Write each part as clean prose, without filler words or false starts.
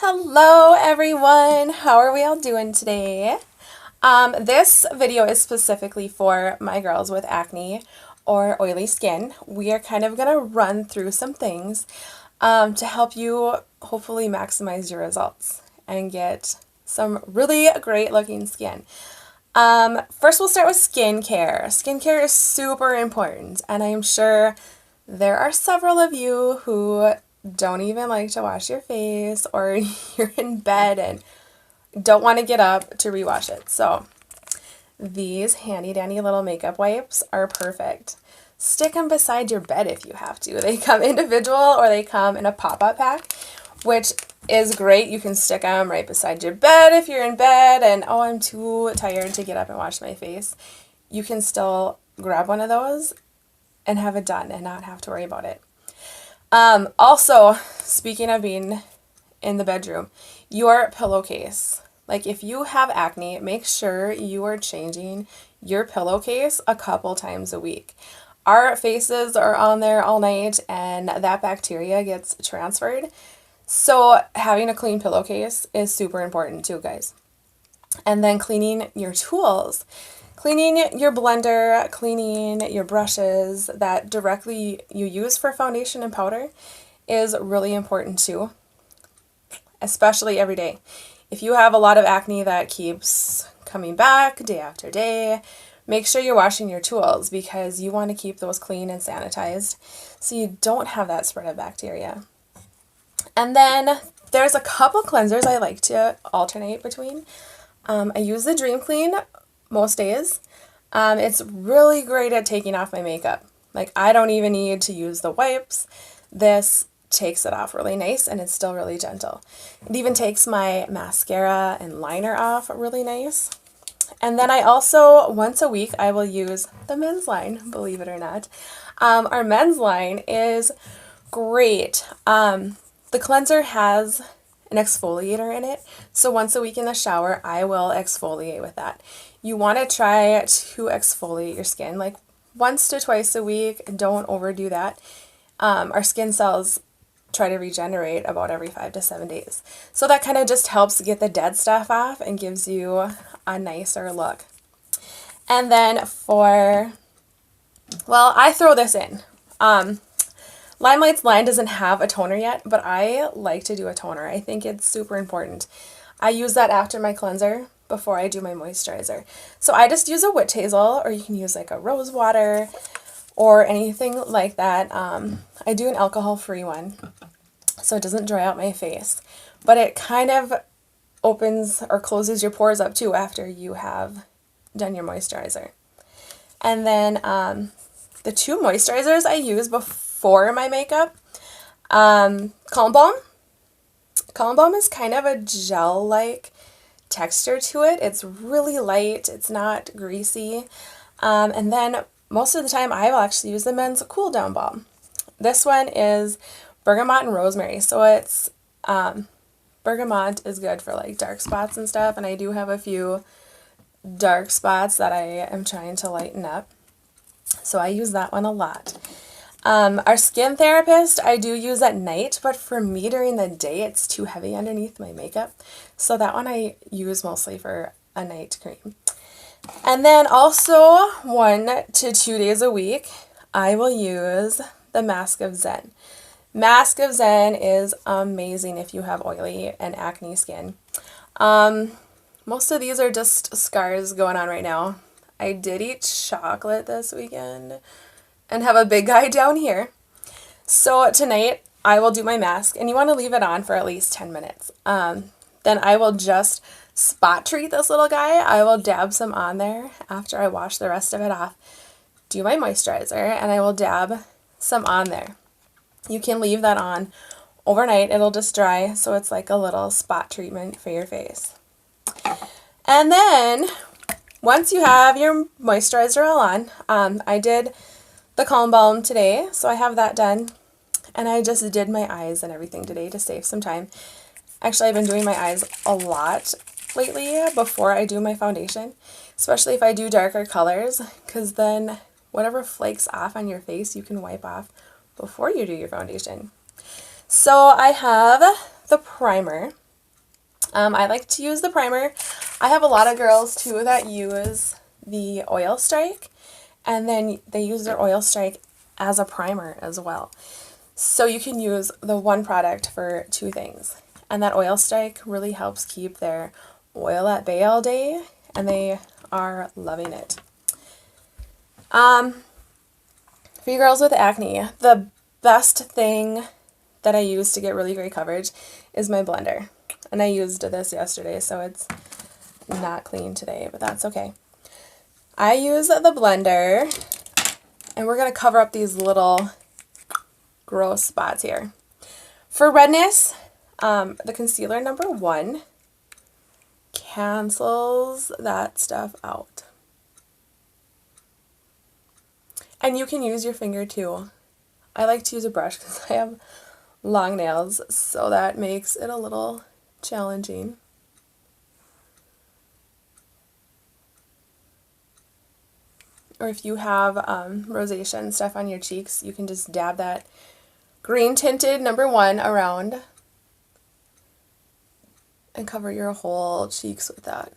Hello everyone, how are we all doing today? This video is specifically for my girls with acne or oily skin. We are kind of going to run through some things to help you hopefully maximize your results and get some really great looking skin. First we'll start with skincare. Skincare is super important, and I'm sure there are several of you who don't even like to wash your face, or you're in bed and don't want to get up to rewash it. So these handy dandy little makeup wipes are perfect. Stick them beside your bed if you have to. They come individual or they come in a pop-up pack, which is great. You can stick them right beside your bed if you're in bed and, oh, I'm too tired to get up and wash my face. You can still grab one of those and have it done and not have to worry about it. Also, speaking of being in the bedroom, your pillowcase. Like if you have acne, make sure you are changing your pillowcase a couple times a week. Our faces are on there all night and that bacteria gets transferred. So having a clean pillowcase is super important too, guys. And then cleaning your tools. Cleaning your blender, cleaning your brushes that directly you use for foundation and powder is really important too, especially every day. If you have a lot of acne that keeps coming back day after day, make sure you're washing your tools because you want to keep those clean and sanitized so you don't have that spread of bacteria. And then there's a couple cleansers I like to alternate between. I use the Dream Clean most days. It's really great at taking off my makeup. Like I don't even need to use the wipes. This takes it off really nice and it's still really gentle. It even takes my mascara and liner off really nice. And then I also, once a week, I will use the men's line, believe it or not. Our men's line is great. The cleanser has an exfoliator in it, so once a week in the shower, I will exfoliate with that. You want to try to exfoliate your skin like once to twice a week. Don't overdo that. Our skin cells try to regenerate about every 5 to 7 days. So that kind of just helps get the dead stuff off and gives you a nicer look. And then I throw this in. Limelife's line doesn't have a toner yet, but I like to do a toner. I think it's super important. I use that after my cleanser before I do my moisturizer. So I just use a witch hazel, or you can use like a rose water or anything like that. I do an alcohol-free one so it doesn't dry out my face, but it kind of opens or closes your pores up too after you have done your moisturizer. And then the two moisturizers I use before my makeup, Calm Balm. Calm Balm is kind of a gel-like texture to it. It's really light. It's not greasy. And then most of the time I will actually use the men's Cool Down Balm. This one is bergamot and rosemary. So it's bergamot is good for like dark spots and stuff. And I do have a few dark spots that I am trying to lighten up. So I use that one a lot. Our skin therapist, I do use at night, but for me during the day, it's too heavy underneath my makeup. So that one I use mostly for a night cream. And then also 1 to 2 days a week, I will use the Mask of Zen. Mask of Zen is amazing if you have oily and acne skin. Most of these are just scars going on right now. I did eat chocolate this weekend and have a big guy down here. So tonight I will do my mask, and you want to leave it on for at least 10 minutes. Then I will just spot treat this little guy. I will dab some on there after I wash the rest of it off, do my moisturizer, and I will dab some on there. You can leave that on overnight. It'll just dry, so it's like a little spot treatment for your face. And then once you have your moisturizer all on, I did the Calm Balm today, so I have that done. And I just did my eyes and everything today to save some time. Actually, I've been doing my eyes a lot lately before I do my foundation, especially if I do darker colors, because then whatever flakes off on your face, you can wipe off before you do your foundation. So I have the primer. I like to use the primer. I have a lot of girls too that use the oil strike, and then they use their oil strike as a primer as well. So you can use the one product for two things. And that oil strike really helps keep their oil at bay all day, and they are loving it. For you girls with acne, the best thing that I use to get really great coverage is my blender. And I used this yesterday, so it's not clean today, but that's okay. I use the blender, and we're going to cover up these little gross spots here. For redness, the concealer number 1 cancels that stuff out. And you can use your finger too. I like to use a brush because I have long nails, so that makes it a little challenging. Or if you have rosacea and stuff on your cheeks, you can just dab that green tinted number 1 around and cover your whole cheeks with that,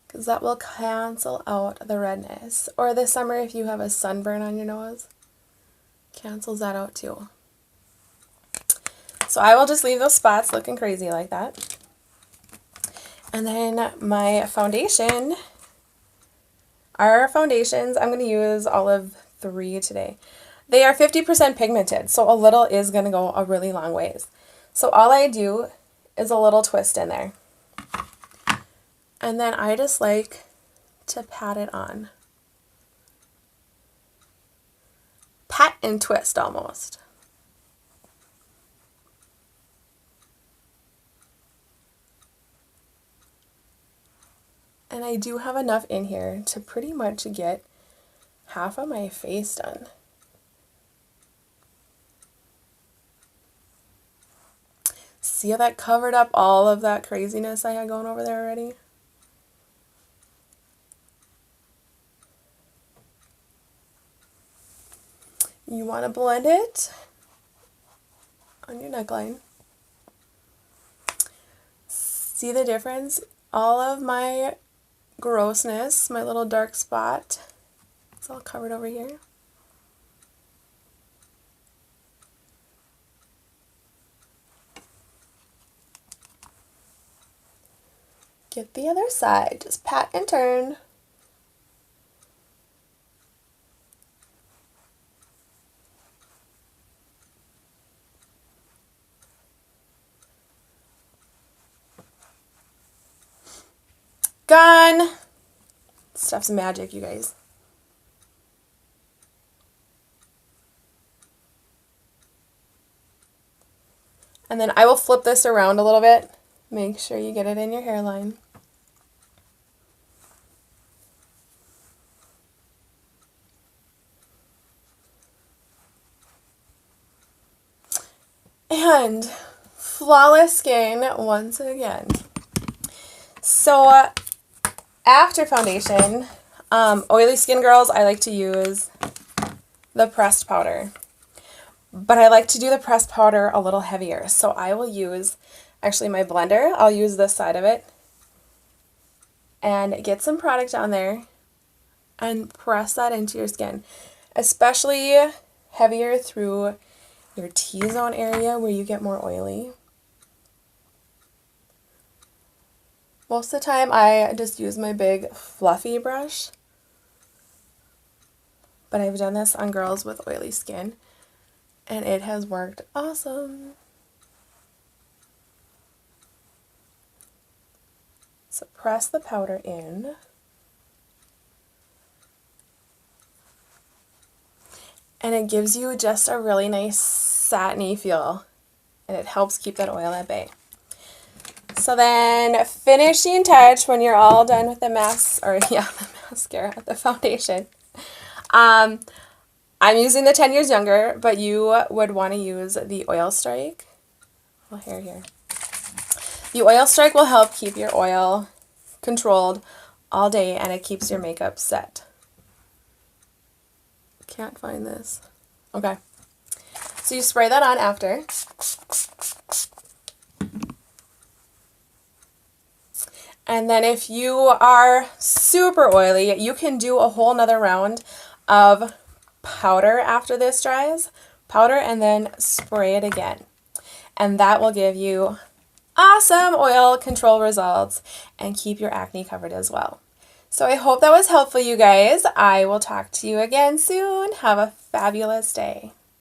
because that will cancel out the redness. Or this summer, if you have a sunburn on your nose, cancels that out too. So I will just leave those spots looking crazy like that. And then my foundation, our foundations, I'm going to use all of 3 today. They are 50% pigmented, so a little is going to go a really long ways. So all I do is a little twist in there. And then I just like to pat it on. Pat and twist almost. And I do have enough in here to pretty much get half of my face done. See how that covered up all of that craziness I had going over there already? You want to blend it on your neckline. See the difference? All of my grossness, my little dark spot, it's all covered over here. Get the other side. Just pat and turn. Gone. Stuff's magic, you guys. And then I will flip this around a little bit. Make sure you get it in your hairline. And flawless skin once again. So after foundation, oily skin girls, I like to use the pressed powder. But I like to do the pressed powder a little heavier. So I will use, actually my blender, I'll use this side of it. And get some product on there and press that into your skin. Especially heavier through your T-zone area where you get more oily. Most of the time I just use my big fluffy brush. But I've done this on girls with oily skin, and it has worked awesome. So press the powder in. And it gives you just a really nice satiny feel. And it helps keep that oil at bay. So then finishing touch when you're all done with the the mascara, the foundation. I'm using the 10 years younger, but you would want to use the oil strike. Oh, here. The oil strike will help keep your oil controlled all day, and it keeps your makeup set. Can't find this. Okay. So you spray that on after. And then if you are super oily, you can do a whole nother round of powder after this dries. Powder and then spray it again. And that will give you awesome oil control results and keep your acne covered as well. So I hope that was helpful, you guys. I will talk to you again soon. Have a fabulous day.